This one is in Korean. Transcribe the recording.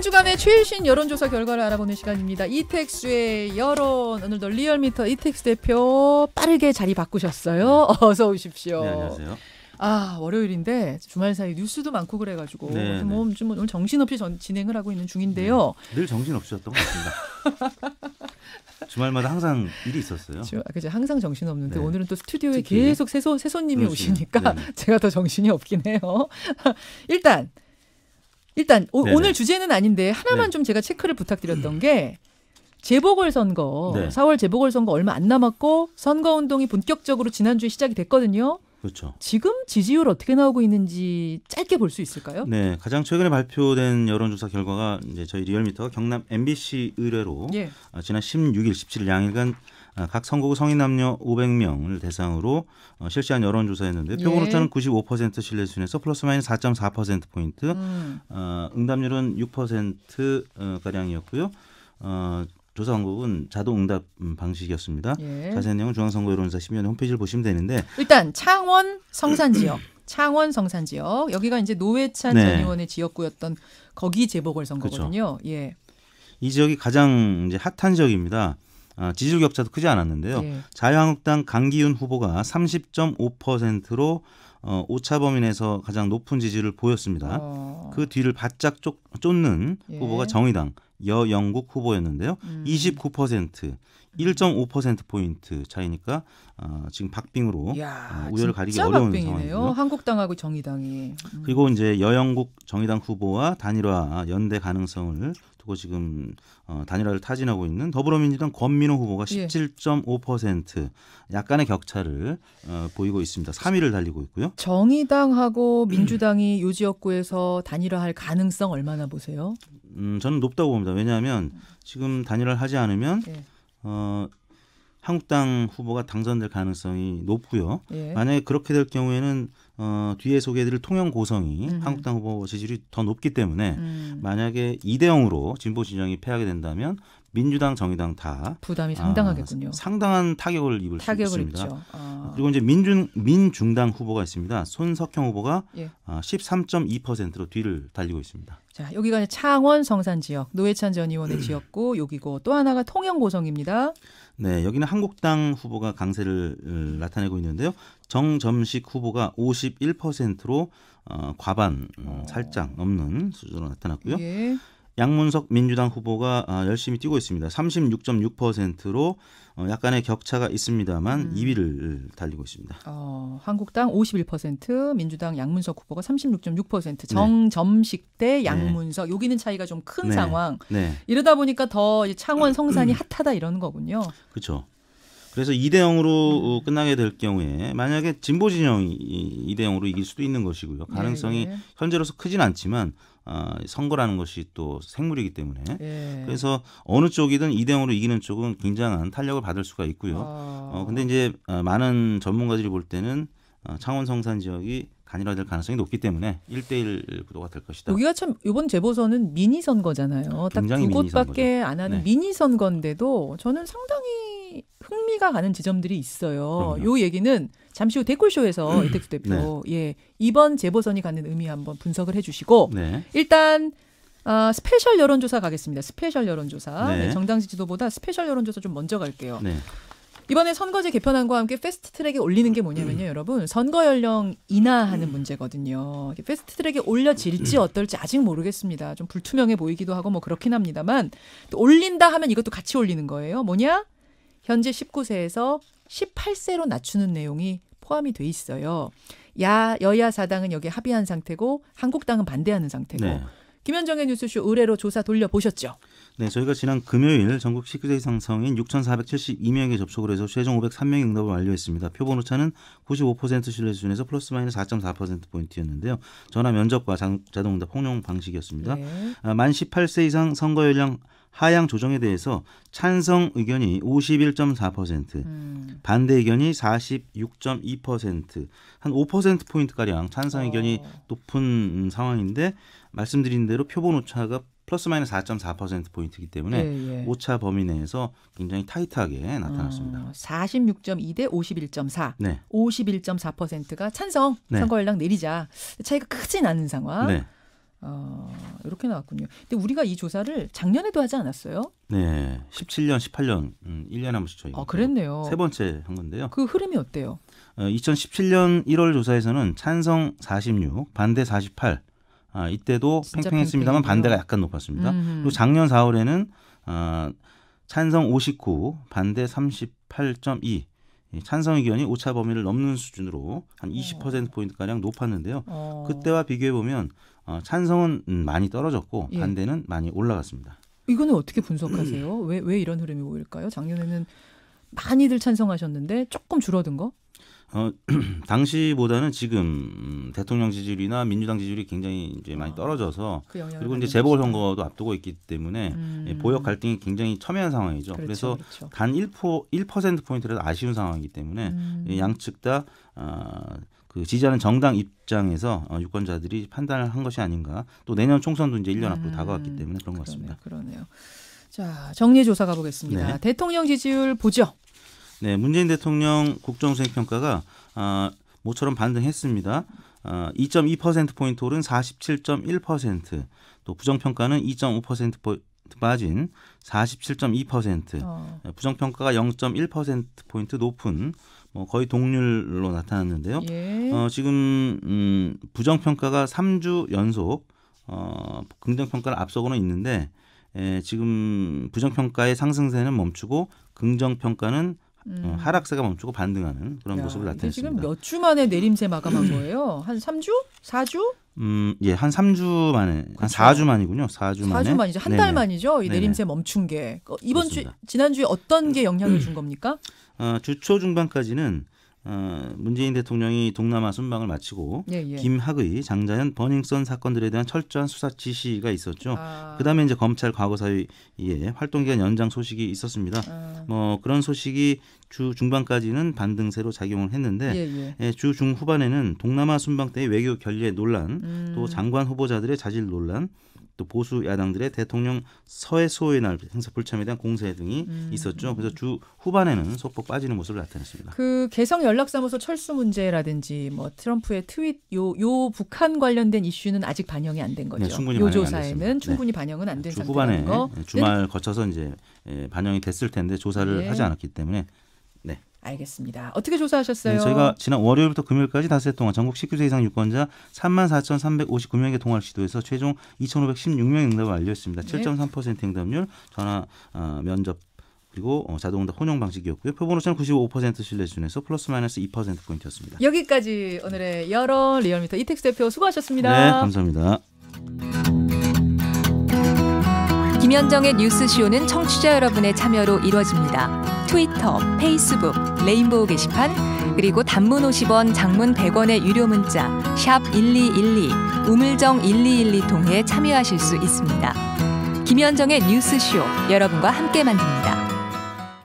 주간의 최신 여론조사 결과를 알아보는 시간입니다. 이택수의 여론. 오늘도 리얼미터 이택수 대표 빠르게 자리 바꾸셨어요. 어서 오십시오. 네, 안녕하세요. 아, 월요일인데 주말 사이 뉴스도 많고 그래가지고 좀 오늘 정신없이 진행을 하고 있는 중인데요. 네, 늘 정신없으셨던 것 같습니다. 주말마다 항상 일이 있었어요. 그죠, 항상 정신없는데 네. 오늘은 또 스튜디오에 계속 새 손님이 오시니까 제가 더 정신이 없긴 해요. 일단 오늘 주제는 아닌데 하나만 좀 제가 체크를 부탁드렸던 게 재보궐선거 4월 재보궐선거 얼마 안 남았고 선거운동이 본격적으로 지난주에 시작이 됐거든요. 그렇죠. 지금 지지율 어떻게 나오고 있는지 짧게 볼 수 있을까요? 네, 가장 최근에 발표된 여론조사 결과가 이제 저희 리얼미터가 경남 MBC 의뢰로 지난 16일, 17일 양일간 각 선거구 성인 남녀 500명을 대상으로 실시한 여론조사였는데 표본 오차는 95% 신뢰 수준에서 플러스 마이너스 4.4%포인트, 응답률은 6% 가량이었고요. 조사 방법은 자동 응답 방식이었습니다. 자세한 내용은 중앙선거 여론조사 심의위원회 홈페이지를 보시면 되는데 일단 창원 성산 지역, 여기가 이제 노회찬 전 의원의 지역구였던 거기 재보궐선거거든요. 그렇죠. 예. 이 지역이 가장 이제 핫한 지역입니다. 지지율 격차도 크지 않았는데요. 자유한국당 강기훈 후보가 30.5%로 오차 범위 내에서 가장 높은 지지를 보였습니다. 그 뒤를 바짝 쫓는 후보가 정의당 여영국 후보였는데요. 29%, 1.5%포인트 차이니까 지금 박빙으로 우열을 가리기 어려운 상황이에요. 한국당하고 정의당이. 그리고 이제 여영국 정의당 후보와 단일화 연대 가능성을 두고 지금 단일화를 타진하고 있는 더불어민주당 권민호 후보가 17.5% 약간의 격차를 보이고 있습니다. 3위를 달리고 있고요. 정의당하고 민주당이 요 지역구에서 단일화할 가능성 얼마나 보세요? 저는 높다고 봅니다. 왜냐하면 지금 단일화를 하지 않으면 한국당 후보가 당선될 가능성이 높고요. 만약에 그렇게 될 경우에는 뒤에 소개해드릴 통영 고성이 한국당 후보 지지율이 더 높기 때문에 만약에 2대0으로 진보 진영이 패하게 된다면 민주당, 정의당 다 부담이 상당하겠군요. 상당한 타격을 입을 수 있습니다. 입죠. 그리고 이제 민중당 후보가 있습니다. 손석형 후보가 13.2%로 뒤를 달리고 있습니다. 자, 여기가 창원 성산 지역, 노회찬 전 의원의 지역구 여기고 또 하나가 통영 고성입니다. 네, 여기는 한국당 후보가 강세를 나타내고 있는데요. 정점식 후보가 51%로 과반 살짝 넘는 수준으로 나타났고요. 양문석 민주당 후보가 열심히 뛰고 있습니다. 36.6%로 약간의 격차가 있습니다만 2위를 달리고 있습니다. 한국당 51%, 민주당 양문석 후보가 36.6%, 정점식 대 양문석. 여기는 차이가 좀 큰 상황. 이러다 보니까 더 창원 성산이 핫하다 이런 거군요. 그렇죠. 그래서 2대0으로 끝나게 될 경우에 만약에 진보 진영이 2대0으로 이길 수도 있는 것이고요. 가능성이 현재로서 크진 않지만 선거라는 것이 또 생물이기 때문에 그래서 어느 쪽이든 2대0으로 이기는 쪽은 굉장한 탄력을 받을 수가 있고요. 근데 이제 많은 전문가들이 볼 때는 창원 성산 지역이 단일화될 가능성이 높기 때문에 1대1 구도가 될 것이다. 여기가 참 이번 재보선은 미니 선거잖아요. 딱 두 곳밖에 안 하는 미니 선거인데도 저는 상당히 흥미가 가는 지점들이 있어요. 요 얘기는 잠시 후 댓글쇼에서 이택수 대표 이번 재보선이 갖는 의미 한번 분석을 해주시고 일단 스페셜 여론조사 가겠습니다. 스페셜 여론조사. 정당 지지도보다 스페셜 여론조사 좀 먼저 갈게요. 이번에 선거제 개편안과 함께 패스트트랙에 올리는 게 뭐냐면요, 여러분. 선거 연령 인하하는 문제거든요. 패스트트랙에 올려질지 어떨지 아직 모르겠습니다. 좀 불투명해 보이기도 하고 뭐 그렇긴 합니다만 또 올린다 하면 이것도 같이 올리는 거예요. 뭐냐? 현재 19세에서 18세로 낮추는 내용이 포함이 돼 있어요. 여야 사당은 여기에 합의한 상태고 한국당은 반대하는 상태고. 김현정의 뉴스쇼 의뢰로 조사 돌려보셨죠? 네, 저희가 지난 금요일 전국 19세 이상 성인 6,472명에게 접촉을 해서 최종 503명의 응답을 완료했습니다. 표본 오차는 95% 신뢰 수준에서 플러스 마이너스 4.4%포인트였는데요. 전화 면접과 자동 응답 홍용 방식이었습니다. 만 18세 이상 선거 연령 하향 조정에 대해서 찬성 의견이 51.4%, 반대 의견이 46.2%, 한 5%포인트가량 찬성 의견이 높은 상황인데 말씀드린 대로 표본 오차가 플러스 마이너스 4.4%포인트이기 때문에 오차 범위 내에서 굉장히 타이트하게 나타났습니다. 46.2 대 51.4. 51.4%가 찬성, 선거 연령 내리자. 차이가 크진 않은 상황. 이렇게 나왔군요. 근데 우리가 이 조사를 작년에도 하지 않았어요? 네. 17년, 18년 1년에 한 번씩 저희가 그랬네요. 세 번째 한 건데요. 그 흐름이 어때요? 2017년 1월 조사에서는 찬성 46, 반대 48. 이때도 팽팽했습니다만 반대가 약간 높았습니다. 그리고 작년 4월에는 찬성 59, 반대 38.2. 찬성 의견이 오차 범위를 넘는 수준으로 한 20%포인트가량 높았는데요. 그때와 비교해 보면 찬성은 많이 떨어졌고 반대는 많이 올라갔습니다. 이거는 어떻게 분석하세요? 왜 이런 흐름이 보일까요? 작년에는 많이들 찬성하셨는데 조금 줄어든 거? 당시보다는 지금 대통령 지지율이나 민주당 지지율이 굉장히 이제 많이 떨어져서 그리고 이제 재보궐선거도 앞두고 있기 때문에 보역 갈등이 굉장히 첨예한 상황이죠. 그래서 단 1%포인트라도 아쉬운 상황이기 때문에 양측 다 그 지지하는 정당 입장에서 유권자들이 판단을 한 것이 아닌가. 또 내년 총선도 이제 1년 앞으로 다가왔기 때문에 그런 것 같습니다. 그러네요. 자, 정리해 조사 가보겠습니다. 네. 대통령 지지율 보죠. 네, 문재인 대통령 국정수행평가가 모처럼 반등했습니다. 2.2%포인트 오른 47.1%, 또 부정평가는 2.5%포인트 빠진 47.2%, 부정평가가 0.1%포인트 높은 거의 동률로 나타났는데요. 지금 부정평가가 3주 연속 긍정평가를 앞서고는 있는데 지금 부정평가의 상승세는 멈추고 긍정평가는 하락세가 멈추고 반등하는 그런 모습을 나타냈습니다. 지금 몇 주 만에 내림세 마감한 거예요? 한 3주? 4주? 예, 한 3주 만에, 그렇죠. 한 4주 만이군요. 4주 만에. 4주 만이죠. 한 달 만이죠. 이 내림세 멈춘 게. 이번 주, 지난주에 어떤 게 영향을 준 겁니까? 주 초 중반까지는 문재인 대통령이 동남아 순방을 마치고 김학의, 장자연, 버닝썬 사건들에 대한 철저한 수사 지시가 있었죠. 그다음에 이제 검찰 과거사위의 활동기간 연장 소식이 있었습니다. 그런 소식이 주 중반까지는 반등세로 작용을 했는데 주 중후반에는 동남아 순방 때의 외교 결례 논란, 또 장관 후보자들의 자질 논란, 또 보수 야당들의 대통령 서해 수호의 날 행사 불참에 대한 공세 등이 있었죠. 그래서 주 후반에는 소폭 빠지는 모습을 나타냈습니다. 그 개성 연락사무소 철수 문제라든지 트럼프의 트윗 요 북한 관련된 이슈는 아직 반영이 안 된 거죠. 네, 충분히 요 조사에는 충분히 반영은 안 된 주 상태라는 후반에 주말 거쳐서 이제 반영이 됐을 텐데 조사를 하지 않았기 때문에. 네. 알겠습니다. 어떻게 조사하셨어요? 네, 저희가 지난 월요일부터 금요일까지 닷새 동안 전국 19세 이상 유권자 34,359명에게 통화를 시도해서 최종 2,516명 응답을 완료했습니다. 7.3% 응답률, 전화 면접 그리고 자동응답 혼용 방식이었고요. 표본오차는 95% 신뢰 수준에서 플러스 마이너스 2%포인트였습니다. 여기까지 오늘의 여러 리얼미터 이택수 대표 수고하셨습니다. 네, 감사합니다. 김현정의 뉴스쇼는 청취자 여러분의 참여로 이루어집니다. 트위터, 페이스북, 레인보우 게시판, 그리고 단문 50원, 장문 100원의 유료 문자 샵 1212, 우물정 1212 통해 참여하실 수 있습니다. 김현정의 뉴스쇼, 여러분과 함께 만듭니다.